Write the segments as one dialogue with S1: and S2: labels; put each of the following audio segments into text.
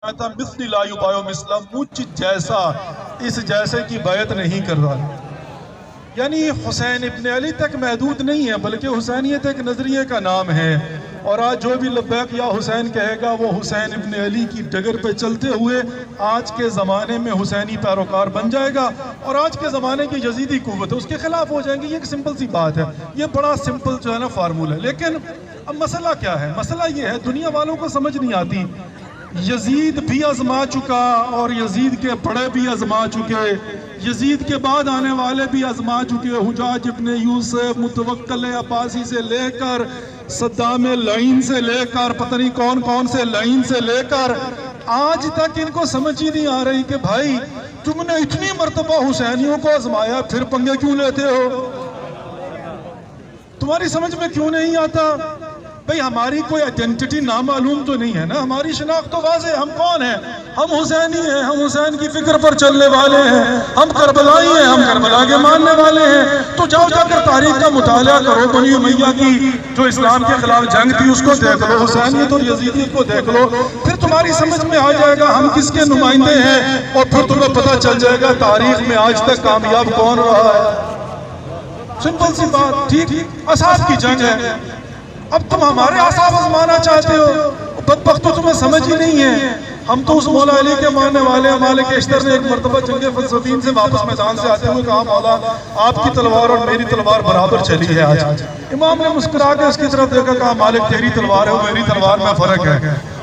S1: مثل لا یبایع مثلا، مجھ جیسا اس جیسے کی بیعت نہیں کر رہا. یعنی حسین ابن علی تک محدود نہیں ہے، بلکہ حسینیت ایک نظریے کا نام ہے. اور آج جو بھی لبیک یا حسین کہے گا وہ حسین ابن علی کی ڈگر پہ چلتے ہوئے آج کے زمانے میں حسینی پیروکار بن جائے گا، اور آج کے زمانے کی یزیدی قوت ہے اس کے خلاف ہو جائیں گے. یہ ایک سمپل سی بات ہے، یہ بڑا سمپل جو ہے نا فارمول ہے. لیکن اب مسئلہ کیا ہے؟ مسئلہ یہ ہے دنیا والوں کو سمجھ نہیں آتی. یزید بھی آزما چکا اور یزید کے بڑے بھی آزما چکے، یزید کے بعد آنے والے بھی آزما چکے. حجاج ابن یوسف، متوکل عباسی سے لے کر صدام لعین سے لے کر پتہ نہیں کون کون سے لعین سے لے کر آج تک ان کو سمجھ ہی نہیں آ رہی کہ بھائی تم نے اتنی مرتبہ حسینیوں کو آزمایا، پھر پنگے کیوں لیتے ہو؟ تمہاری سمجھ میں کیوں نہیں آتا؟ بھئی ہماری کوئی ایڈنٹیٹی نامعلوم تو نہیں ہے نا، ہماری شناخت تو واضح ہے. ہم کون ہیں؟ ہم حسینی ہیں، ہم حسین کی فکر پر چلنے والے ہیں، ہم کربلائی ہیں، ہم کربلا کے ماننے والے ہیں. تو جاؤ جا کر تاریخ کا مطالعہ کرو، بنی امیہ کی جو اسلام کے خلاف جنگ تھی اس کو دیکھ لو، حسینیت اور یزیدیت کو دیکھ لو، پھر تمہاری سمجھ میں آ جائے گا ہم کس کے نمائندے ہیں، اور پھر تمہیں پتہ چل جائے گا تاریخ میں آج تک کامیاب کون رہا ہے. سمپل سی بات. ٹھیک اصحاب کی جنگ ہے، اب تم ہمارے اعصاب آزمانا چاہتے ہو. بدبخت تو تمہیں سمجھ ہی نہیں ہے. ہم تو اس مولا علی کے ماننے والے ہیں. مالک اشتر نے ایک مرتبہ جنگ فلسفین سے واپس میدان سے آتے ہوئے کہا مولا آپ کی تلوار اور میری تلوار برابر چلی ہے آج. امام نے مسکرا کے اس کی طرف دیکھا، کہا مالک تیری تلوار ہے میری تلوار میں فرق ہے.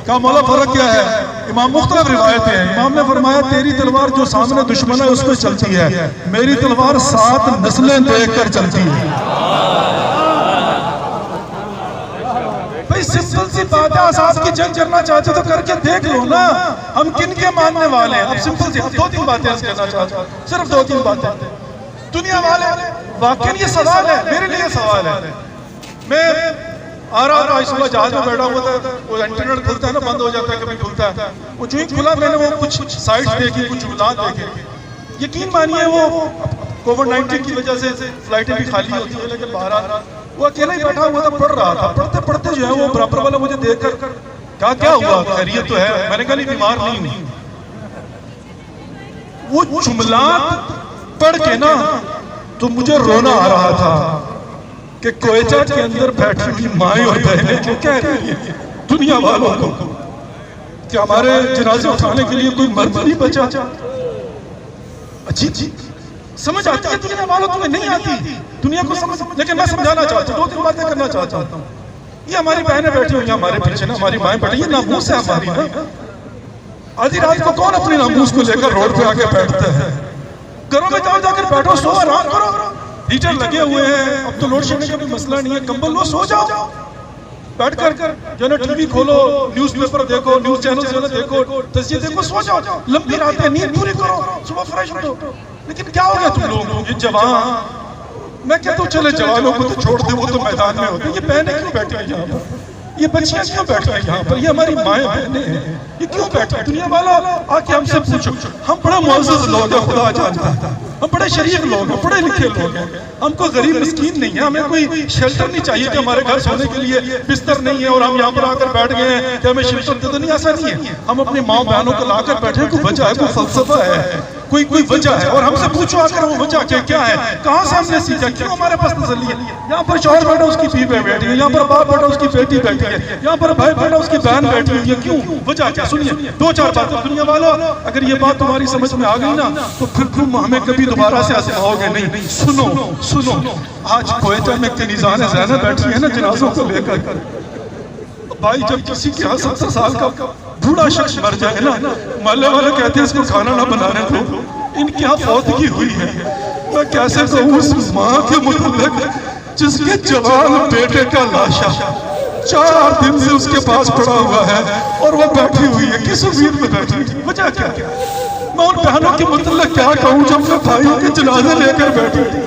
S1: کہا مولا فرق کیا ہے؟ امام مختلف روایتیں ہیں. امام نے فرمایا تیری تلوار جو سامنے دشمن ہے اس پہ چلتی ہے، میری تلوار 7 نسلیں دیکھ کر چلتی ہے. سمپل سی بات ہے. اصحاب کی جنگ کرنا چاہتے تو کر کے دیکھ لو نا ہم کن کے ماننے والے ہیں. اب سمپل سی 2-3 باتیں اس کہنا چاہتا ہوں، صرف 2-3 باتیں. دنیا والے واقعی یہ سوال ہے، میرے لیے سوال ہے. میں آ رہا تھا اس وقت جہاز میں بیٹھا ہوا تھا، وہ انٹرنیٹ کھلتا ہے نا، بند ہو جاتا ہے کبھی کھلتا ہے. وہ جو ہی کھلا میں نے وہ کچھ سائٹس دیکھی، کچھ جملات دیکھے. یقین مانیے وہ کووڈ-19 کی وجہ سے فلائٹیں بھی خالی ہوتی ہیں، لیکن بہرحال وہ اکیلا ہی بیٹھا ہوا تھا، پڑھ رہا تھا. پڑھتے پڑھتے جو ہے وہ برابر والا مجھے دیکھ کر کہا کیا ہوا، خیریت تو ہے؟ میں نے کہا نہیں بیمار نہیں ہوں. وہ جملات پڑھ کے نا تو مجھے رونا آ رہا تھا کہ کوئٹہ کے اندر بیٹھی ہوئی مائیں اور بہنیں کیوں کہہ رہی ہیں دنیا والوں کو کہ ہمارے جنازے اٹھانے کے لیے کوئی مرد نہیں بچا. اچھی سمجھ آتی ہے دنیا والوں، تمہیں نہیں آتی دنیا کو سمجھ. لیکن میں سمجھانا چاہتا ہوں، 2-3 باتیں کرنا چاہتا ہوں. یہ ہماری بہنیں بیٹھی ہوئی ہیں ہمارے پیچھے نا، ہماری مائیں بیٹھی، یہ ناموس ہے ہماری نا. آدھی رات کو کون اپنے ناموس کو لے کر روڈ پہ آ کے بیٹھتا ہے؟ گھروں میں جا کر بیٹھو، سو آرام کرو. ہیٹر لگے ہوئے ہیں، اب تو لوڈ شیڈنگ کا بھی مسئلہ نہیں ہے، کمبل لو سو جاؤ. بیٹھ کر جو ہے ٹی وی کھولو، نیوز پیپر دیکھو، نیوز چینل دیکھو، تجزیے دیکھو، سو جاؤ. لمبی راتیں نیند پوری کرو، صبح فریش اٹھو. لیکن کیا ہو گیا تم لوگوں کو؟ یہ جوان، میں کہتا ہوں چلے جوانوں کو تو چھوڑ دے، وہ تو میدان میں ہوتے ہیں. یہ بہنیں کیوں بیٹھی ہیں یہاں پر؟ یہ بچیاں کیوں بیٹھی ہیں یہاں پر؟ یہ ہماری مائیں بہنیں ہیں، یہ کیوں بیٹھی ہیں؟ دنیا والا آ کے ہم سے پوچھو. ہم بڑے معزز لوگ ہیں، خدا جانتا ہے، ہم بڑے شریف لوگ ہیں، پڑھے لکھے لوگ ہیں. ہم کو غریب مسکین نہیں ہے، ہمیں کوئی شیلٹر نہیں چاہیے کہ ہمارے گھر سونے کے لیے بستر نہیں ہے اور ہم یہاں پر آ کر بیٹھ گئے ہیں کہ ہمیں شیلٹر دے دو. نہیں، ایسا نہیں ہے. ہم اپنی ماں بہنوں کو لا کر بیٹھے، کوئی وجہ ہے، کوئی فلسفہ ہے، کوئی وجہ ہے. اور ہم سے پوچھو آ کر وہ وجہ کیا ہے، کہاں سے ہم نے سیکھا، کیوں ہمارے پاس تسلی ہے. یہاں پر شوہر بیٹھا اس کی بیوی بیٹھی ہے، یہاں پر باپ بیٹھا اس کی بیٹی بیٹھی ہے، یہاں پر بھائی بیٹھا اس کی بہن بیٹھی ہوئی ہے. کیوں؟ وجہ کیا؟ سنیے 2-4 باتیں. دنیا والوں اگر یہ بات تمہاری سمجھ میں آ گئی نا تو پھر تم ہمیں کبھی دوبارہ سے آزماؤ گے نہیں. سنو آج کوئٹہ میں کنیزان زینب بیٹھی ہے نا جنازوں کو لے کر. بھائی جب کسی کے ہاں 70 سال کا بوڑھا شخص مر جائے نا، محلے والے کہتے ہیں اس کو کھانا نہ بنانے دو، ان کی ہاں فوتگی ہوئی ہے. میں کیسے کہوں اس ماں کے متعلق جس کے جوان بیٹے کا لاشا 4 دن سے اس کے پاس پڑا ہوا ہے اور وہ بیٹھی ہوئی ہے. کس امید میں بیٹھی تھی؟ وجہ کیا؟ میں ان بہنوں کے متعلق کیا کہوں جو اپنے بھائیوں کے جنازے لے کر بیٹھی تھی؟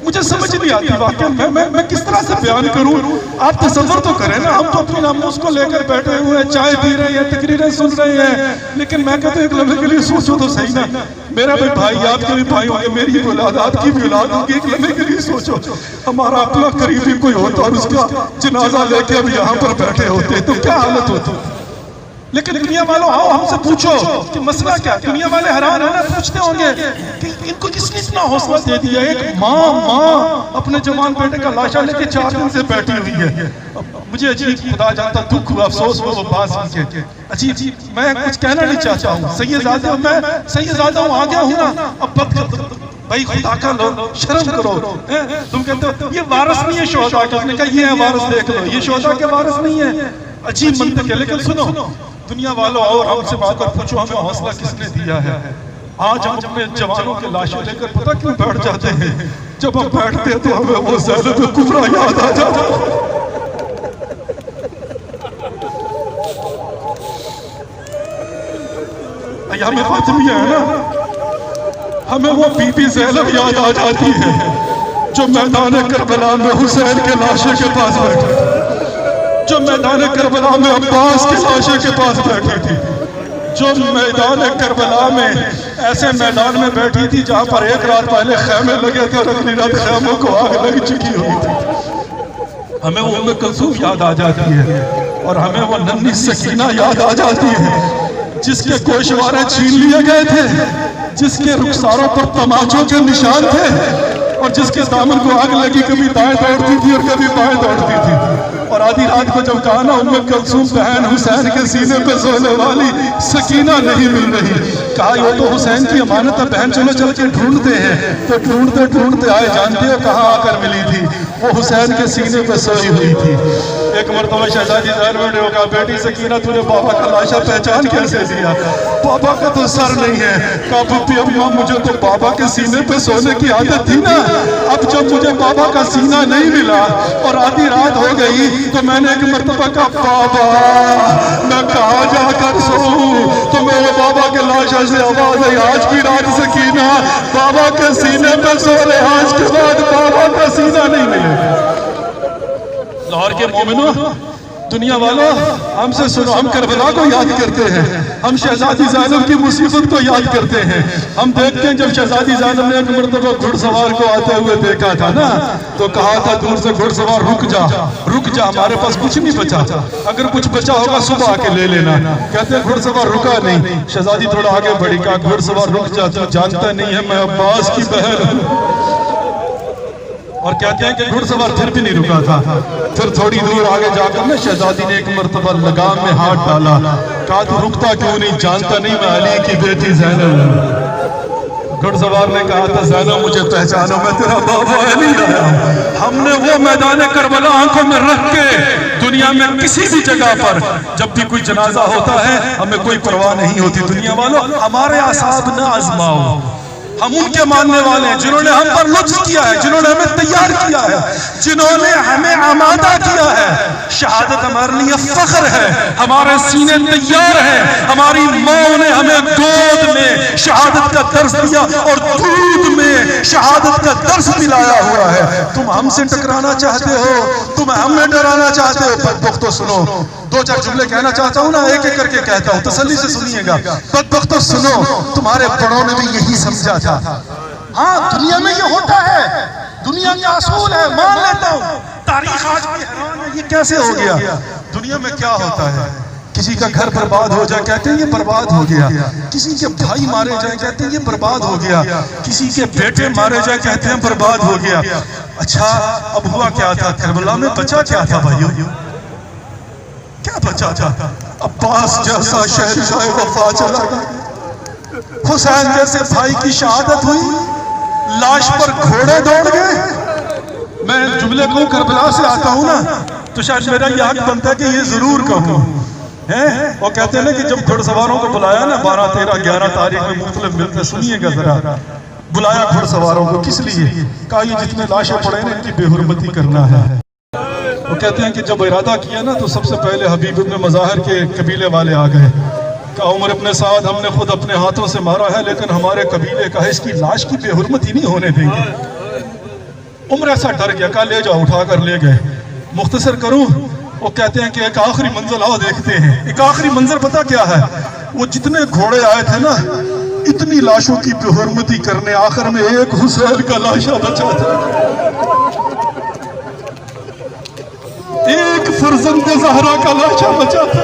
S1: مجھے سمجھ نہیں آتی واقعا میں کس طرح سے بیان کروں. آپ تصور تو کریں نا، ہم تو اپنی ناموس کو لے کر بیٹھے ہوئے ہیں، چائے پی رہے ہیں، تقریریں سن رہے ہیں. لیکن میں کہتا ہوں ایک لمحے کے لیے سوچو تو صحیح نا. میرا بھی بھائی، آپ کے بھی بھائی ہوں گے، میری بھی اولاد، آپ کی بھی اولاد ہوگی. ایک لمحے کے لیے سوچو ہمارا اپنا قریبی کوئی ہوتا اور اس کا جنازہ لے کے اب یہاں پر بیٹھے ہوتے تو کیا حالت ہوتی. لیکن دنیا والوں آؤ ہم سے پوچھو کہ مسئلہ کیا؟ دنیا والے حیران ہے نا، پوچھتے ہوں گے کہ ان کو کس نے اتنا حوصلہ دے دیا؟ ایک ماں اپنے جوان بیٹے کا لاشا لے کے 4 دن سے بیٹھی ہوئی ہے. مجھے عجیب، خدا جانتا دکھ ہوا، افسوس ہوا وہ بات سن کے. عجیب، میں کچھ کہنا نہیں چاہتا ہوں. سید زادہ ہوں، میں سید زادہ ہوں، آ گیا ہوں نا. اب بھائی خدا کا لو، شرم کرو. تم کہتے ہو یہ وارث نہیں ہے شہداء کے. اس نے کہا یہ ہے وارث، دیکھ لو یہ شہداء کے وارث نہیں ہے. عجیب منطق ہے. لیکن سنو دنیا والوں، اور ہم سے بات کر پوچھو ہمیں حوصلہ کس نے دیا ہے؟ آج ہم اپنے جوانوں کے لاشیں لے کر پتہ کیوں بیٹھ جاتے ہیں؟ جب ہم بیٹھتے ہیں تو ہمیں وہ زینب کبریٰ یاد آ جاتا ہے. ایام فاطمیہ ہے نا، ہمیں وہ بی بی زینب یاد آ جاتی ہے جو میدان کربلا میں حسین کے لاشے کے پاس بیٹھی تھی، جو میدان کربلا میں عباس کے لاشے کے پاس بیٹھی تھی، جو میدان کربلا میں ایسے میدان میں بیٹھی تھی جہاں پر ایک رات پہلے خیمے لگے تھے اور اگلی رات خیموں کو آگ لگ چکی ہوئی تھی. ہمیں وہ ام کلثوم یاد آ جاتی ہے، اور ہمیں وہ ننھی سکینہ یاد آ جاتی ہے جس کے گوشوارے چھین لیے گئے تھے، جس کے رخساروں پر تماچوں کے نشان تھے، اور جس کے دامن کو آگ لگی کبھی دائیں دوڑتی تھی اور کبھی بائیں دوڑتی تھی. اور آدھی رات کو جب کہا نا ام کلثوم بہن حسین کے سینے پہ سونے والی سکینہ نہیں مل رہی، کہا یہ تو حسین کی امانت ہے بہن، چلو چل کے ڈھونڈتے ہیں. تو ڈھونڈتے ڈھونڈتے آئے، جانتے ہو کہاں آ کر ملی تھی؟ وہ حسین کے سینے پہ سوئی ہوئی تھی. ایک مرتبہ شہزادی زینب نے کہا بیٹی سکینہ تو نے بابا کا لاشا پہچان کیسے دیا؟ بابا کا تو سر نہیں ہے. کہا پھپھی اماں مجھے تو بابا کے سینے پہ سونے کی عادت تھی نا، اب جب مجھے بابا کا سینہ نہیں ملا اور آدھی رات ہو گئی تو میں نے ایک مرتبہ کہا بابا میں کہاں جا کر سوؤں؟ تو میرے بابا کے لاشا سے آواز آئی آج کی رات سکینہ بابا کے سینے پہ سو رہے، آج کے بعد بابا کا سینہ نہیں ملے. لاہور کے مومنوں، دنیا والوں، ہم سے سنو، ہم کربلا کو یاد کرتے ہیں، ہم شہزادی زینب کی مصیبت کو یاد کرتے ہیں. ہم دیکھتے ہیں جب شہزادی زینب نے ایک مرتبہ گھڑ سوار کو آتے ہوئے دیکھا تھا نا، تو کہا تھا دور سے گھڑ سوار رک جا رک جا، ہمارے پاس کچھ نہیں بچا، اگر کچھ بچا ہوگا صبح آ کے لے لینا. کہتے ہیں گھڑ سوار رکا نہیں. شہزادی تھوڑا آگے بڑھی، کہا گھڑ سوار رک جا، تو جانتا نہیں ہے میں عباس کی بہن ہوں. اور کہتے ہیں کہ گھڑ سوار پھر بھی نہیں رکا تھا. پھر تھوڑی دور آگے جا کر نا شہزادی نے ایک مرتبہ لگام میں ہاتھ ڈالا، کہا تو رکتا کیوں نہیں؟ جانتا نہیں میں علی کی بیٹی زینب ہوں. گھڑ سوار نے کہا تھا زینب مجھے پہچانو، میں تیرا بابا علی آیا ہوں. ہم نے وہ میدان کربلا آنکھوں میں رکھ کے دنیا میں کسی بھی جگہ پر جب بھی کوئی جنازہ ہوتا ہے ہمیں کوئی پرواہ نہیں ہوتی. دنیا والوں ہمارے اعصاب نہ آزماؤ، ہم ان کے ماننے والے ہیں جنہوں نے ہم پر لطف کیا ہے، جنہوں نے ہمیں تیار کیا ہے، جنہوں نے ہمیں آمادہ کیا ہے. شہادت ہمارے لیے فخر ہے، ہمارے سینے تیار ہیں. ہماری ماں نے ہمیں گود میں شہادت کا درس دیا اور دودھ میں شہادت کا درس پلایا ہوا ہے. تم ہم سے ٹکرانا چاہتے ہو، تم ہمیں ڈرانا چاہتے ہو. بدبختو سنو، 2-4 جملے کہنا چاہتا ہوں نا، ایک ایک کر کے کہتا ہوں، تسلی سے سنیے گا. بدبختو سنو، تمہارے بڑوں نے بھی یہی سمجھا تھا. ہاں دنیا میں یہ ہوتا ہے، دنیا کا اصول ہے، مان لیتا ہوں. تاریخ آج بھی حیران ہے یہ کیسے ہو گیا. دنیا میں کیا ہوتا ہے، کسی کا گھر برباد ہو جائے کہتے ہیں یہ برباد ہو گیا، کسی کے بھائی مارے جائیں کہتے ہیں یہ برباد ہو گیا، کسی کے بیٹے مارے جائیں کہتے ہیں برباد ہو گیا. اچھا اب ہوا کیا تھا کربلا میں؟ بچا کیا تھا بھائیو؟ کیا بچا تھا؟ عباس جیسا شہنشاہ وفا چلا گیا، حسین جیسے بھائی کی شہادت ہوئی، لاش پر گھوڑے دوڑ گئے. میں جملے کو کربلا سے آتا ہوں نا تو شاید میرا یہ حق بنتا ہے کہ یہ ضرور کہوں. وہ کہتے ہیں نا کہ جب گھڑ سواروں کو بلایا نا 12, 13, 11 تاریخ میں مختلف ملتے، سنیے گا ذرا، بلایا گھڑ سواروں کو کس لیے؟ کہا یہ جتنے لاشیں پڑے ہیں ان کی بے حرمتی کرنا ہے. وہ کہتے ہیں کہ جب ارادہ کیا نا تو سب سے پہلے حبیب ابن مظاہر کے قبیلے والے آ گئے. کہا عمر ابن سعد ہم نے خود اپنے ہاتھوں سے مارا ہے لیکن ہمارے قبیلے کا اس کی لاش کی بے حرمتی نہیں ہونے دیں گے. عمر ایسا ڈر گیا، کہا لے جاؤ، اٹھا کر لے گئے. مختصر کروں، وہ کہتے ہیں کہ ایک آخری منزل آؤ دیکھتے ہیں. ایک آخری منظر پتہ کیا ہے؟ وہ جتنے گھوڑے آئے تھے نا اتنی لاشوں کی بے حرمتی کرنے، آخر میں ایک حسین کا لاشا بچا تھا، ایک فرزند زہرا کا لاشا بچا تھا،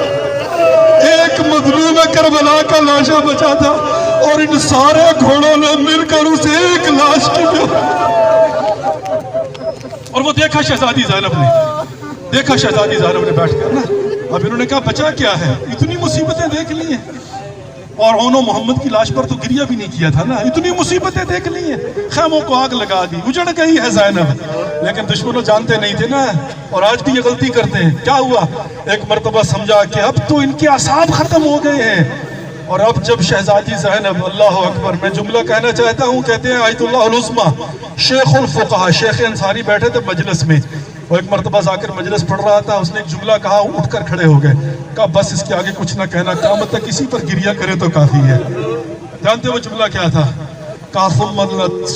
S1: ایک
S2: ایک مظلوم کربلا کا لاشا بچا تھا اور ان سارے گھوڑوں نے مل کر اس ایک لاش کی
S1: اور وہ دیکھا شہزادی زینب نے بیٹھ کر نا، اب انہوں نے کہا بچا کیا ہے، اتنی مصیبتیں دیکھ لی ہیں، اور انہوں محمد کی لاش پر تو گریہ بھی نہیں کیا تھا نا، اتنی مصیبتیں دیکھ لی ہیں، خیموں کو آگ لگا دی، اجڑ گئی ہے زینب، لیکن دشمنوں جانتے نہیں تھے نا، اور آج بھی یہ غلطی کرتے ہیں۔ کیا ہوا؟ ایک مرتبہ سمجھا کہ اب تو ان کے اعصاب ختم ہو گئے ہیں، اور اب جب شہزادی زینب، اللہ اکبر، میں جملہ کہنا چاہتا ہوں، کہتے ہیں آیت اللہ العظمیٰ شیخ الفقہا، شیخ انصاری بیٹھے تھے مجلس میں، وہ ایک مرتبہ ذاکر مجلس پڑھ رہا تھا، اس نے ایک جملہ کہا، اٹھ کر کھڑے ہو گئے، کہا بس اس کے آگے کچھ نہ کہنا، قیامت تک کسی پر گریہ کرے تو کافی ہے۔ جانتے وہ جملہ کیا تھا؟ کہا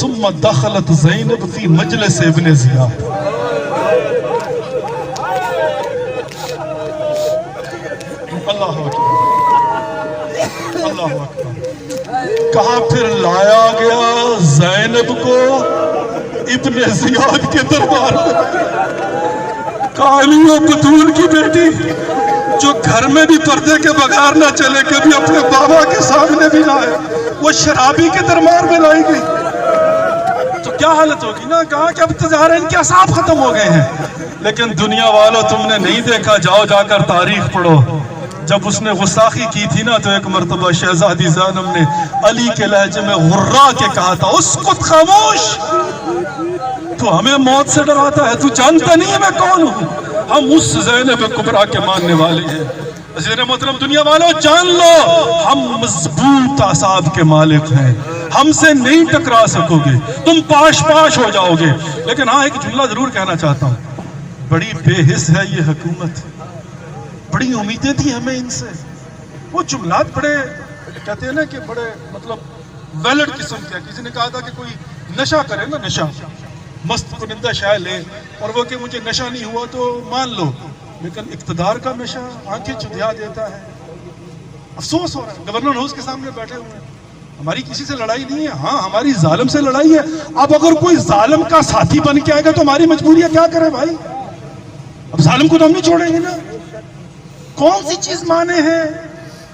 S1: ثم دخلت زینب فی مجلس ابن زیاد۔ اللہ اکبر، اللہ اکبر۔ کہا پھر لایا گیا زینب کو ابن زیاد کے دربار میں، کالی و بطول کی بیٹی جو گھر میں بھی پردے کے بغیر نہ چلے، کبھی اپنے بابا کے سامنے بھی نہ آئے، وہ شرابی کے دربار میں لائی گئی، تو کیا حالت ہوگی نا؟ کہا کہ اب تو ظاہر ہے ان کے اعصاب ختم ہو گئے ہیں، لیکن دنیا والوں تم نے نہیں دیکھا، جاؤ جا کر تاریخ پڑھو، جب اس نے غستاخی کی تھی نا، تو ایک مرتبہ شہزادی زینب نے علی کے لہجے میں غرا کے کہا تھا، اسکت خاموش، تو ہمیں موت سے ڈراتا ہے، تو جانتا نہیں ہے میں کون ہوں، ہم اس زینب کبریٰ کے ماننے والے ہیں۔ عزیزِ محترم، دنیا والوں جان لو، ہم مضبوط اعصاب کے مالک ہیں، ہم سے نہیں ٹکرا سکو گے، تم پاش پاش ہو جاؤ گے۔ لیکن ہاں ایک جملہ ضرور کہنا چاہتا ہوں، بڑی بے حس ہے یہ حکومت، بڑی امیدیں تھی ہمیں ان سے، وہ جملات بڑے کہتے ہیں نا کہ بڑے مطلب ویلڈ قسم کے، کسی نے کہا تھا کہ کوئی نشہ کرے نا، نشہ مست کنندہ شے لے، اور وہ کہ مجھے نشہ نہیں ہوا تو مان لو، لیکن اقتدار کا نشہ آنکھیں چدھیا دیتا ہے۔ افسوس ہو رہا ہے، گورنر ہاؤس کے سامنے بیٹھے ہوئے ہیں، ہماری کسی سے لڑائی نہیں ہے، ہاں ہماری ظالم سے لڑائی ہے، اب اگر کوئی ظالم کا ساتھی بن کے آئے گا تو ہماری مجبوریاں کیا کرے بھائی؟ اب ظالم کو تو ہم نہیں چھوڑیں گے نا۔ کون سی چیز مانے ہیں،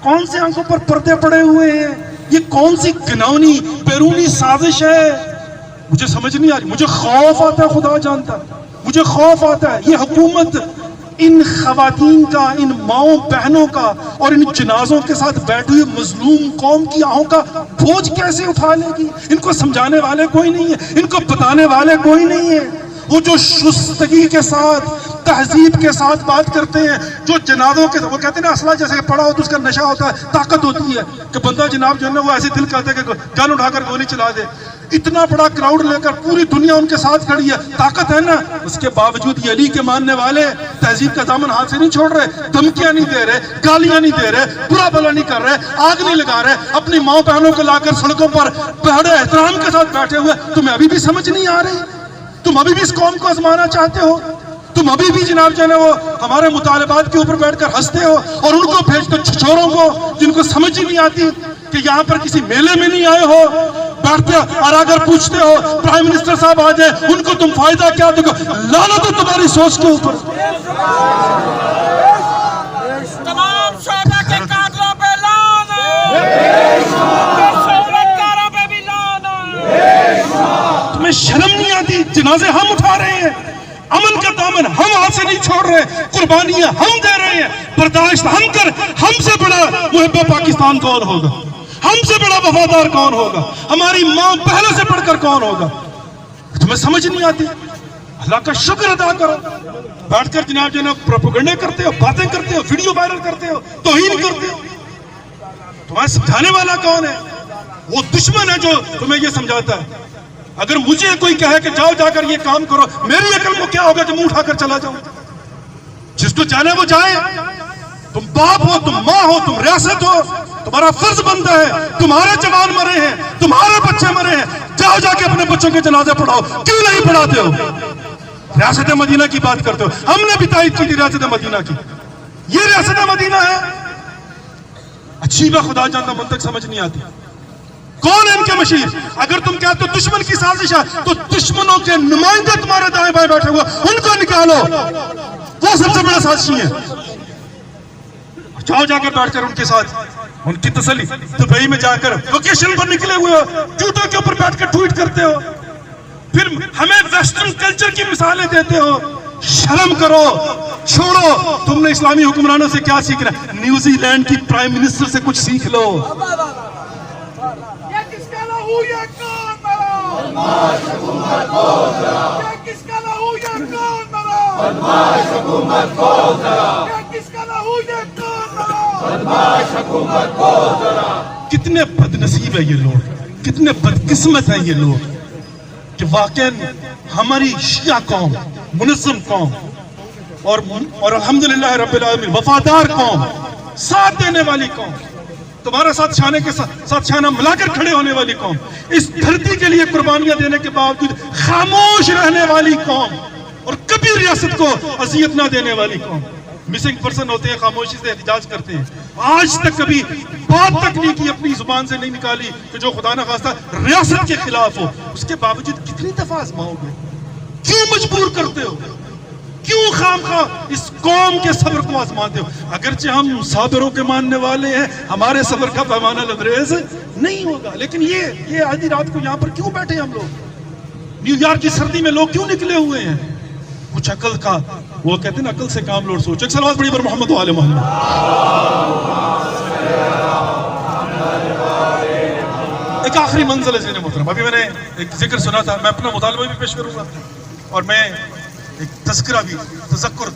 S1: کون سے آنکھوں پر پردے پڑے ہوئے ہیں، یہ کون سی گناونی بیرونی سازش ہے، مجھے سمجھ نہیں آ رہی، مجھے خوف آتا ہے، خدا جانتا ہے مجھے خوف آتا ہے۔ یہ حکومت ان خواتین کا، ان ماؤں بہنوں کا اور ان جنازوں کے ساتھ بیٹھی ہوئی مظلوم قوم کی آہوں کا بوجھ کیسے اٹھا لے گی؟ ان کو سمجھانے والے کوئی نہیں ہے، ان کو بتانے والے کوئی نہیں ہے۔ وہ جو شستگی کے ساتھ، تہذیب کے ساتھ بات کرتے ہیں، جو جنازوں کے، وہ کہتے ہیں نا اسلحہ جیسے کہ پڑا ہو تو اس کا نشہ ہوتا ہے، طاقت ہوتی ہے کہ بندہ جناب جو ہے نا وہ ایسے دل کہتا ہے کہ گن اٹھا کر گولی چلا دے، اتنا بڑا کراؤڈ لے کر پوری دنیا ان کے ساتھ کھڑی ہے، طاقت ہے نا، اس کے باوجود یہ علی کے ماننے والے تہذیب کا دامن ہاتھ سے نہیں چھوڑ رہے، دھمکیاں نہیں دے رہے، گالیاں نہیں دے رہے، برا بھلا نہیں کر رہے، آگ نہیں لگا رہے، اپنی ماں بہنوں کو لا کر سڑکوں پر بڑے احترام کے ساتھ بیٹھے ہوئے۔ تمہیں ابھی بھی سمجھ نہیں آ رہی؟ تم ابھی بھی اس قوم کو آزمانا چاہتے ہو؟ تم ابھی بھی جناب جو ہے وہ ہمارے مطالبات کے اوپر بیٹھ کر ہنستے ہو اور ان کو بھیجتے چھچوروں کو جن کو سمجھ ہی نہیں آتی کہ یہاں پر کسی میلے میں نہیں آئے ہو، بیٹھتے اور اگر پوچھتے ہو پرائم منسٹر صاحب آ جائے ان کو تم فائدہ کیا دو گے؟ لعنت ہے تمہاری سوچ کے اوپر۔
S3: تمام شعبہ کے قاتلوں پہ لعنت، شہرتکاروں پہ بھی لعنت۔
S1: تمہیں شرم نہیں آتی؟ جنازے ہم اٹھا رہے ہیں، امن کا دامن ہم ہاتھ سے نہیں چھوڑ رہے، قربانیاں ہم دے رہے ہیں، برداشت ہم کر، ہم سے بڑا محب پاکستان کون ہوگا؟ ہم سے بڑا وفادار کون ہوگا؟ ہماری ماں پہلے سے بڑھ کر کون ہوگا؟ تمہیں سمجھ نہیں آتی؟ اللہ کا شکر ادا کرو، بیٹھ کر جناب جناب پروپیگنڈے کرتے ہو، باتیں کرتے ہو، ویڈیو وائرل کرتے ہو، توہین کرتے ہو۔ تمہیں سمجھانے والا کون ہے؟ وہ دشمن ہے جو تمہیں یہ سمجھاتا ہے۔ اگر مجھے کوئی کہے کہ جاؤ جا کر یہ کام کرو، میری عقل کو کیا ہوگا کہ منہ اٹھا کر چلا جاؤں؟ جس کو جانے وہ جائے، تم باپ ہو، تم ماں ہو، تم ریاست ہو، تمہارا فرض بنتا ہے، تمہارے جوان مرے ہیں، تمہارے بچے مرے ہیں، جاؤ جا کے اپنے بچوں کے جنازے پڑھاؤ۔ کیوں نہیں پڑھاتے ہو؟ ریاست مدینہ کی بات کرتے ہو، ہم نے بھی تائید کی تھی ریاست مدینہ کی، یہ ریاست مدینہ ہے؟ اچھی بات خدا جانتا منطق سمجھ نہیں آتی۔ کون ہے ان کے مشیر؟ اگر تم کہتے ہو دشمن کی سازش ہے تو دشمنوں کے نمائندے تمہارے دائیں بائیں بیٹھے ہوئے ان کو نکالو، وہ سب سے بڑا سازشی ہے۔ جاؤ جا کر بیٹھ کر ان کے ساتھ ان کی تسلی. دبئی میں جا کر ویکیشن پر نکلے ہوئے ہو, جوتوں کے اوپر بیٹھ کر ٹویٹ کرتے ہو, پھر ہمیں ویسٹرن کلچر کی مثالیں دیتے ہو. شرم کرو, چھوڑو. تم نے اسلامی حکمرانوں سے کیا سیکھنا؟ نیوزی لینڈ کی پرائم منسٹر سے کچھ سیکھ لو.
S3: یہ کس کا لہو یہ کون مرا؟ بدماش حکومت کو ذرا. یہ کس کا لہو یہ کون مرا؟ بدماش حکومت کو ذرا. یہ کس کا لہو یہ کون مرا؟ بدماش حکومت کو ذرا.
S1: کتنے بد نصیب ہے یہ لوگ, کتنے بدقسمت ہیں یہ لوگ کہ واقعاً ہماری شیعہ قوم, منظم قوم اور الحمدللہ رب العالمین وفادار قوم, ساتھ دینے والی قوم, تمہارا ساتھ شانے کے ساتھ شانہ ملا کر کھڑے ہونے والی قوم, اس دھرتی کے لیے قربانیاں دینے کے باوجود خاموش رہنے والی قوم, اور کبھی ریاست کو اذیت نہ دینے والی قوم. مسنگ پرسن ہوتے ہیں, خاموشی سے احتجاج کرتے ہیں, آج تک کبھی بات تک نہیں کی, اپنی زبان سے نہیں نکالی کہ جو خدا نہ خواستہ ریاست کے خلاف ہو. اس کے باوجود کتنی دفعہ آزماؤ گے؟ کیوں مجبور کرتے ہو؟ کیوں خامخواہ اس قوم کے صبر کو آزماتے ہو؟ اگرچہ ہم صابروں کے ماننے والے ہیں, ہمارے صبر کا پیمانہ لبریز نہیں ہوگا, لیکن یہ آدھی رات کو یہاں پر کیوں بیٹھے ہم لوگ؟ نیو یارک کی سردی میں لوگ کیوں نکلے ہوئے ہیں؟ کچھ عقل کا, وہ کہتے ہیں عقل سے کام لوٹ سوچ. ایک صلوات پڑھی پر محمد و آل محمد. ایک آخری منزل ہے زین محترم. ابھی میں نے ایک ذکر سنا تھا, میں اپنا مطالبہ بھی پیش کروں گا, اور میں ایک تذکرہ بھی, تذکر.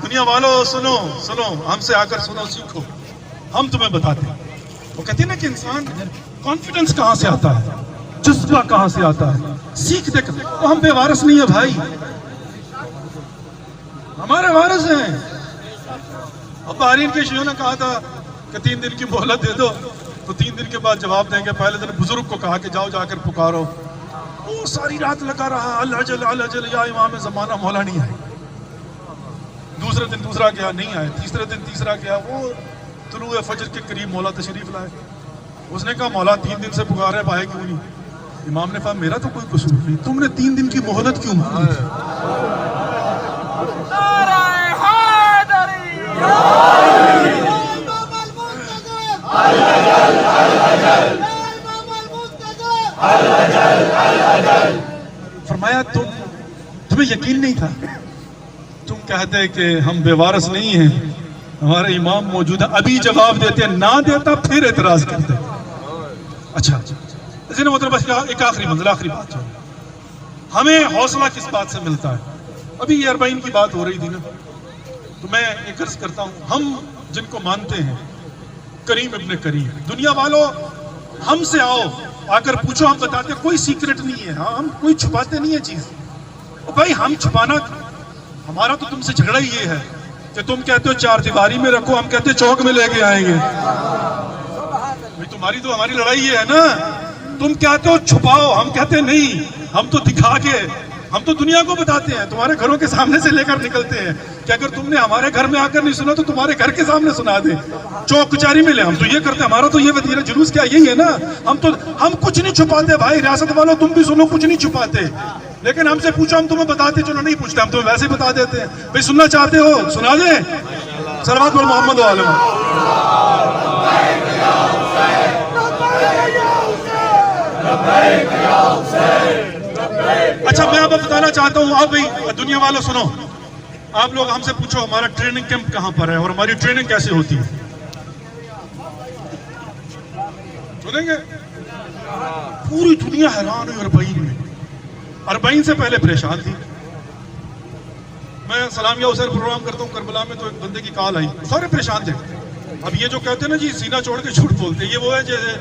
S1: دنیا والوں سنو, ہم سے آ کر سنو, سیکھو, ہم تمہیں بتاتے ہیں. وہ کہتے ہیں نا کہ انسان کانفیڈنس کہاں سے آتا ہے, جذبہ کہاں سے آتا ہے, سیکھ دے کر. تو ہم بے وارث نہیں ہیں بھائی, ہمارے وارث ہیں. اب بحرین کے شیعوں نے کہا تھا کہ 3 دن کی مہلت دے دو, تو 3 دن کے بعد جواب دیں گے. پہلے دن بزرگ کو کہا کہ جاؤ جا کر پکارو, وہ ساری رات لگا رہا, العجل العجل یا امام زمانہ, مولا نہیں آئے. دوسرے دن دوسرا گیا, نہیں آئے. تیسرے دن تیسرا گیا, وہ طلوع فجر کے قریب مولا تشریف لائے. اس نے کہا مولا 3 دن سے پکار رہے, پائے کیوں نہیں؟ امام نے کہا میرا تو کوئی قصور نہیں, تم نے 3 دن کی مہلت کیوں مانگی تھی؟ فرمایا تمہیں یقین نہیں تھا, تم کہتے کہ ہم بے وارث نہیں ہیں, ہمارے امام موجود ہے. ابھی جواب دیتے, نہ دیتا پھر اعتراض کرتے. اچھا زین محترم, بس ایک آخری منزل, آخری بات ہے. ہمیں حوصلہ کس بات سے ملتا ہے؟ ابھی یہ 40 کی بات ہو رہی تھی نا, تو میں ایک عرض کرتا ہوں, ہم جن کو مانتے ہیں کریم ابن کریم, دنیا والوں ہم سے آؤ, آ کر پوچھو, ہم بتاتے ہیں. کوئی سیکرٹ نہیں ہے, ہم کوئی چھپاتے نہیں ہے چیز. بھائی ہم چھپانا, ہمارا تو تم سے جھگڑا ہی یہ ہے کہ تم کہتے ہو 4 دیواری میں رکھو, ہم کہتے ہیں چوک میں لے کے آئیں گے. بھائی تمہاری تو ہماری لڑائی یہ ہے نا, تم کہتے ہو چھپاؤ, ہم کہتے ہیں نہیں, ہم تو دکھا کے, ہم تو دنیا کو بتاتے ہیں, تمہارے گھروں کے سامنے سے لے کر نکلتے ہیں کہ اگر تم نے ہمارے گھر میں آ کر نہیں سنا تو تمہارے گھر کے سامنے سنا دیں, چوک کچہری میں لے. ہم تو یہ کرتے ہیں, ہمارا تو یہ وتیرہ جلوس کیا یہی ہے نا. ہم کچھ نہیں چھپاتے بھائی. ریاست والوں تم بھی سنو, کچھ نہیں چھپاتے, لیکن ہم سے پوچھو ہم تمہیں بتاتے. چلو نہیں پوچھتے, ہم تمہیں ویسے ہی بتا دیتے ہیں. بھائی سننا چاہتے ہو سنا دیں. صلوات پر محمد و آل محمد. اچھا میں اب بتانا چاہتا ہوں, آپ بھائی دنیا والوں سنو, آپ لوگ ہم سے پوچھو ہمارا ٹریننگ کیمپ کہاں پر ہے اور ہماری ٹریننگ کیسے ہوتی ہے. سنیں گے؟ پوری دنیا حیران ہوئی 40 میں. 40 سے پہلے پریشان تھی. میں سلامیہ حسین پروگرام کرتا ہوں کربلا میں, تو ایک بندے کی کال آئی, سارے پریشان تھے. اب یہ جو کہتے ہیں نا جی سینہ چھوڑ کے جھوٹ بولتے, یہ وہ ہے جیسے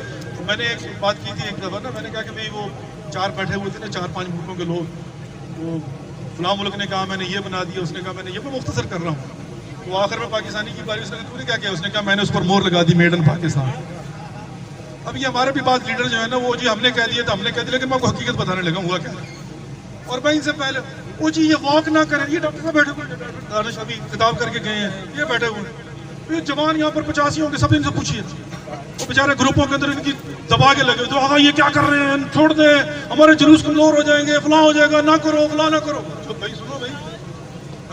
S1: میں نے ایک بات کی تھی ایک دفعہ نا, میں نے کہا کہ بھئی وہ 4 بیٹھے ہوئے تھے نا, 4-5 ملکوں کے لوگ, وہ فلاں ملک نے کہا میں نے یہ بنا دیا, اس نے کہا میں نے یہ, میں مختصر کر رہا ہوں. وہ آخر میں پاکستانی کی باری, اس نے کہا تو نے کیا کیا, اس نے کہا میں نے اس پر مور لگا دی میڈ ان پاکستان. اب یہ ہمارے بھی بعض لیڈر جو ہے نا, وہ جی ہم نے کہہ دیا تو ہم نے کہہ دیا, لیکن میں آپ کو حقیقت بتانے لگا ہوا کیا. اور میں ان سے پہلے وہ جی یہ واک نہ کریں, یہ ڈاکٹر صاحب بیٹھے ہوئے, دانش ابھی کتاب کر کے گئے ہیں, یہ بیٹھے ہوئے, یہ جوان یہاں پر 85 ہوں گے, سب ان سے پوچھیے. وہ بیچارے گروپوں کے اندر ان کی دبا کے لگے, تو آقا یہ کیا کر رہے ہیں, چھوڑ دیں, ہمارے جلوس کمزور ہو جائیں گے, فلاں ہو جائے گا, نہ کرو فلاں نہ کرو. بھائی سنو بھائی,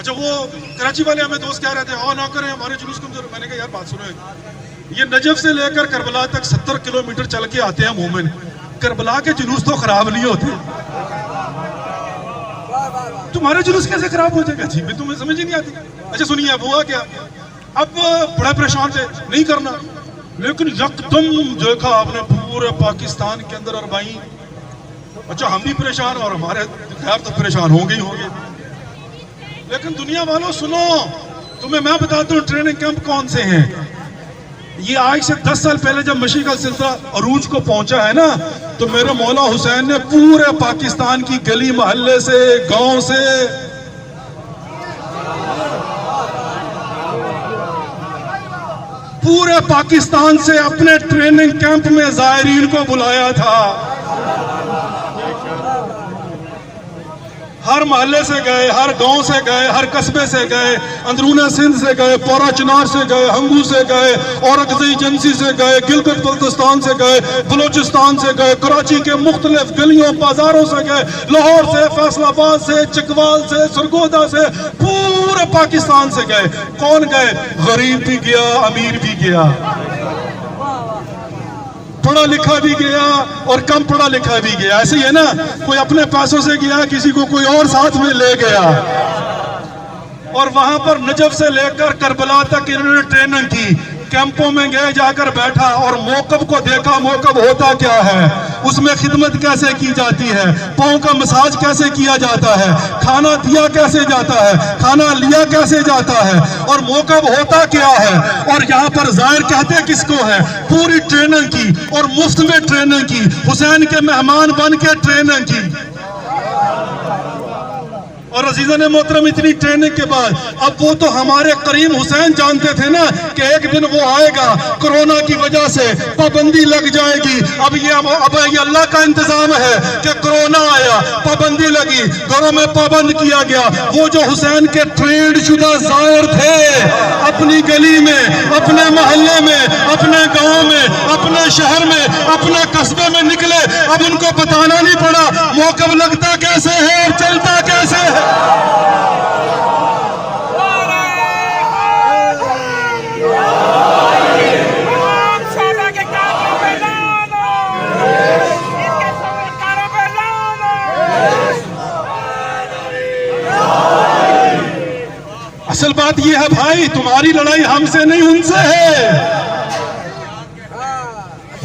S1: اچھا وہ کراچی والے ہمیں دوست کہہ رہے تھے نہ کریں ہمارے جلوس کمزور. میں نے کہا یار بات سنو, یہ نجف سے لے کر کربلا تک 70 کلومیٹر چل کے آتے ہیں مومن, کربلا کے جلوس تو خراب نہیں ہوتے, تمہارے جلوس کیسے خراب ہو جائے گا؟ جی میں تمہیں سمجھ ہی نہیں آتی. اچھا سنیے اب ہوا کیا, اب بڑے پریشان تھے نہیں کرنا, لیکن یکدم دیکھا آپ نے پورے پاکستان کے اندر, اور بھائی اچھا ہم بھی پریشان اور ہمارے خیر تو پریشان ہوں گے ہی ہوں گے, لیکن دنیا والوں سنو, تمہیں میں بتاتا ہوں ٹریننگ کیمپ کون سے ہیں. یہ آج سے 10 سال پہلے جب مشی کا سلسلہ عروج کو پہنچا ہے نا, تو میرے مولا حسین نے پورے پاکستان کی گلی محلے سے, گاؤں سے, پورے پاکستان سے اپنے ٹریننگ کیمپ میں زائرین کو بلایا تھا. ہر محلے سے گئے, ہر گاؤں سے گئے, ہر قصبے سے گئے, اندرون سندھ سے گئے, پورا چنار سے گئے, ہنگو سے گئے, اورکزئی ایجنسی سے گئے, گلگت بلتستان سے گئے, بلوچستان سے گئے, کراچی کے مختلف گلیوں بازاروں سے گئے, لاہور سے, فیصل آباد سے, چکوال سے, سرگودا سے, پورے پاکستان سے گئے. کون گئے؟ غریب بھی گیا, امیر بھی گیا, پڑھا لکھا بھی گیا اور کم پڑھا لکھا بھی گیا. ایسے ہی ہے نا, کوئی اپنے پیسوں سے گیا, کسی کو کوئی اور ساتھ میں لے گیا, اور وہاں پر نجف سے لے کر کربلا تک انہوں نے ٹریننگ کی. کیمپوں میں گئے, جا کر بیٹھا اور موقب کو دیکھا. موقب ہوتا کیا ہے, اس میں خدمت کیسے کی جاتی ہے, پاؤں کا مساج کیسے کیا جاتا ہے, کھانا دیا کیسے جاتا ہے, کھانا لیا کیسے جاتا ہے, اور موقب ہوتا کیا ہے. اور یہاں پر ظاہر کہتے کس کو ہے, پوری ٹریننگ کی اور مفت میں ٹریننگ کی, حسین کے مہمان بن کے ٹریننگ کی. اور عزیزان محترم اتنی ٹریننگ کے بعد اب وہ تو ہمارے کریم حسین جانتے تھے نا کہ ایک دن وہ آئے گا, کرونا کی وجہ سے پابندی لگ جائے گی. اب یہ اللہ کا انتظام ہے کہ کرونا آیا, پابندی لگی, گھروں میں پابند کیا گیا. وہ جو حسین کے ٹرینڈ شدہ زائر تھے, اپنی گلی میں, اپنے محلے میں, اپنے گاؤں میں, اپنے شہر میں, اپنے قصبے میں نکلے. اب ان کو بتانا نہیں پڑا موقب لگتا کیسے ہے اور چلتا کیسے ہے. اصل بات یہ ہے بھائی, تمہاری لڑائی ہم سے نہیں ان سے ہے,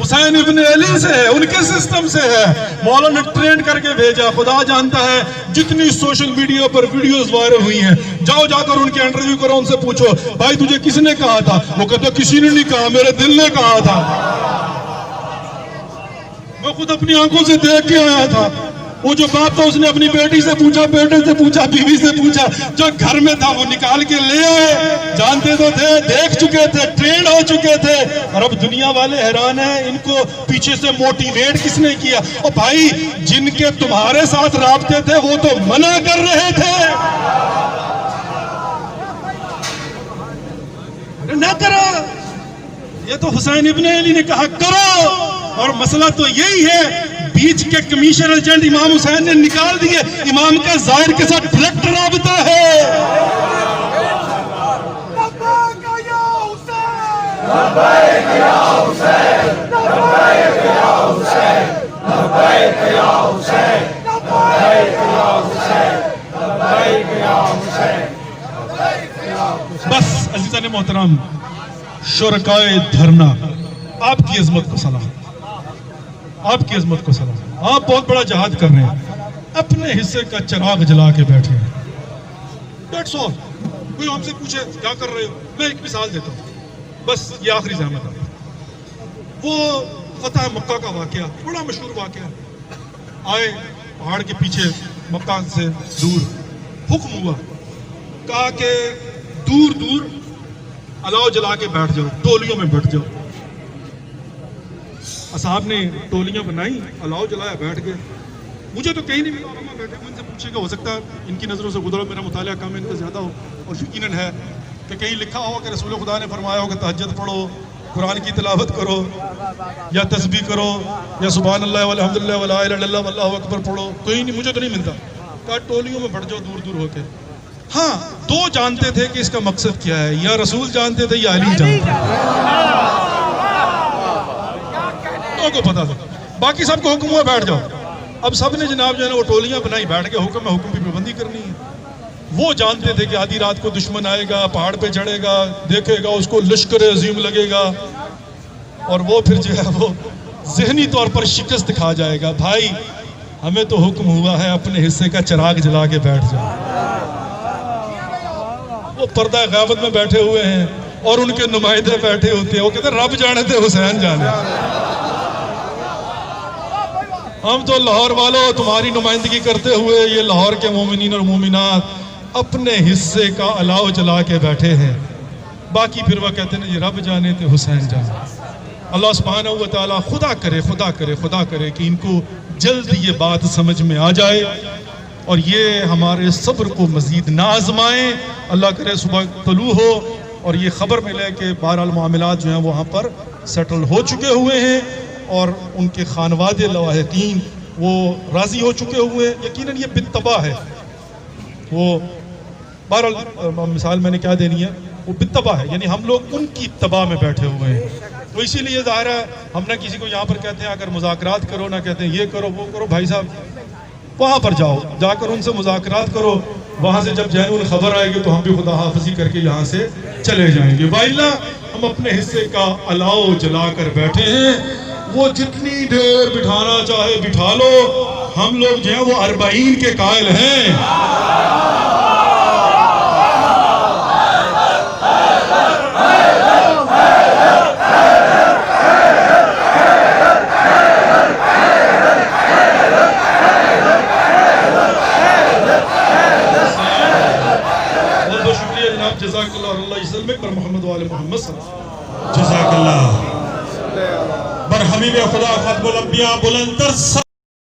S1: حسین ابن علی سے ہے, ان کے سسٹم سے ہے. مولا نے ٹرین کر کے بھیجا. خدا جانتا ہے جتنی سوشل میڈیا پر ویڈیوز وائرل ہوئی ہیں, جاؤ جا کر ان کے انٹرویو کرو, ان سے پوچھو بھائی تجھے کس نے کہا تھا, وہ کہتا کسی نے نہیں کہا, میرے دل نے کہا تھا, میں خود اپنی آنکھوں سے دیکھ کے آیا تھا. وہ جو بات تھا اس نے اپنی بیٹی سے پوچھا, بیٹے سے پوچھا, بیوی سے پوچھا, جو گھر میں تھا وہ نکال کے لے آئے. جانتے تو تھے, دیکھ چکے تھے, ٹرینڈ ہو چکے تھے. اور اب دنیا والے حیران ہیں ان کو پیچھے سے موٹیویٹ کس نے کیا. اور بھائی جن کے تمہارے ساتھ رابطے تھے وہ تو منع کر رہے تھے, نہ کرو. یہ تو حسین ابن علی نے کہا کرو. اور مسئلہ تو یہی ہے, بیچ کے کمیشن ایجنٹ امام حسین نے نکال دیے. امام کا ظاہر کے ساتھ ڈائریکٹ رابطہ ہے.
S3: لبیک یا حسین, لبیک یا حسین, لبیک یا حسین, لبیک یا حسین, لبیک یا حسین, لبیک یا حسین, لبیک یا حسین.
S1: بس عزیزان محترم, شرکائے دھرنا, آپ کی عظمت کو سلام, آپ کی عظمت کو سلام. آپ بہت بڑا جہاد کر رہے ہیں, اپنے حصے کا چراغ جلا کے بیٹھے ہیں. That's all. کوئی ہم سے پوچھے کیا کر رہے ہو, میں ایک مثال دیتا ہوں, بس یہ آخری زحمت ہے. وہ فتح مکہ کا واقعہ بڑا مشہور واقعہ. آئے پہاڑ کے پیچھے مکہ سے دور, حکم ہوا, کہا کہ دور دور الاؤ جلا کے بیٹھ جاؤ, ٹولیوں میں بیٹھ جاؤ. اصحاب نے ٹولیاں بنائی, الاؤ جلایا, بیٹھ گئے. مجھے تو کہیں نہیں ملا, علماء بیٹھے, ان سے پوچھے کہ ہو سکتا ہے ان کی نظروں سے گزرو, میرا مطالعہ کم ہے, ان کا زیادہ ہو, اور یقیناً ہے کہ کہیں لکھا ہو کہ رسول خدا نے فرمایا ہو کہ تہجد پڑھو, قرآن کی تلاوت کرو, یا تسبیح کرو, یا سبحان اللہ والحمدللہ ولا الہ الا اللہ واللہ اکبر پڑھو. کوئی نہیں, مجھے تو نہیں ملتا. کہا ٹولیوں میں بیٹھ جاؤ دور دور ہو کے. ہاں دو جانتے تھے کہ اس کا مقصد کیا ہے، یا رسول جانتے تھے یا علی جانتے تھے، دو کو پتا تھا، باقی سب کو حکم ہوا بیٹھ جاؤ۔ اب سب نے جناب جو ہے نا وہ ٹولیاں بنائی، بیٹھ کے حکم ہے، حکم کی پابندی کرنی ہے۔ وہ جانتے تھے کہ آدھی رات کو دشمن آئے گا، پہاڑ پہ چڑھے گا، دیکھے گا، اس کو لشکر عظیم لگے گا، اور وہ پھر جو ہے وہ ذہنی طور پر شکست کھا جائے گا۔ بھائی ہمیں تو حکم ہوا ہے اپنے حصے کا چراغ جلا کے بیٹھ جاؤ۔ وہ پردہ غیبت میں بیٹھے ہوئے ہیں اور ان کے نمائندے بیٹھے ہوتے ہیں، وہ کہتے ہیں رب جانے تھے حسین جانے۔ ہم تو لاہور والوں تمہاری نمائندگی کرتے ہوئے یہ لاہور کے مومنین اور مومنات اپنے حصے کا الاؤ جلا کے بیٹھے ہیں، باقی پھر وہ کہتے ہیں یہ رب جانے تھے حسین جانے۔ اللہ سبحانہ و تعالیٰ خدا کرے کہ ان کو جلد یہ بات سمجھ میں آ جائے اور یہ ہمارے صبر کو مزید نہ آزمائیں۔ اللہ کرے صبح طلوع ہو اور یہ خبر ملے کہ بہرحال معاملات جو ہیں وہاں پر سیٹل ہو چکے ہوئے ہیں اور ان کے خانوادے لواحقین وہ راضی ہو چکے ہوئے ہیں۔ یقیناً یہ بالطبع ہے، وہ بہرحال مثال میں نے کیا دینی ہے، وہ بالطبع ہے، یعنی ہم لوگ ان کی اتباع میں بیٹھے ہوئے ہیں۔ تو اسی لیے ظاہر ہے ہم نہ کسی کو یہاں پر کہتے ہیں اگر مذاکرات کرو، نہ کہتے ہیں یہ کرو وہ کرو۔ بھائی صاحب وہاں پر جاؤ، جا کر ان سے مذاکرات کرو، وہاں سے جب جینون خبر آئے گی تو ہم بھی خدا حافظی کر کے یہاں سے چلے جائیں گے۔ وائلہ ہم اپنے حصے کا الاؤ جلا کر بیٹھے ہیں، وہ جتنی دیر بٹھانا چاہے بٹھا لو، ہم لوگ جو ہیں وہ 40 کے قائل ہیں۔ جزاک اللہ اور اللہ وسلم پر محمد و آل محمد صلی اللہ علیہ وسلم۔
S2: جزاک اللہ بر حبیب خدا ختم الانبیاء بلندر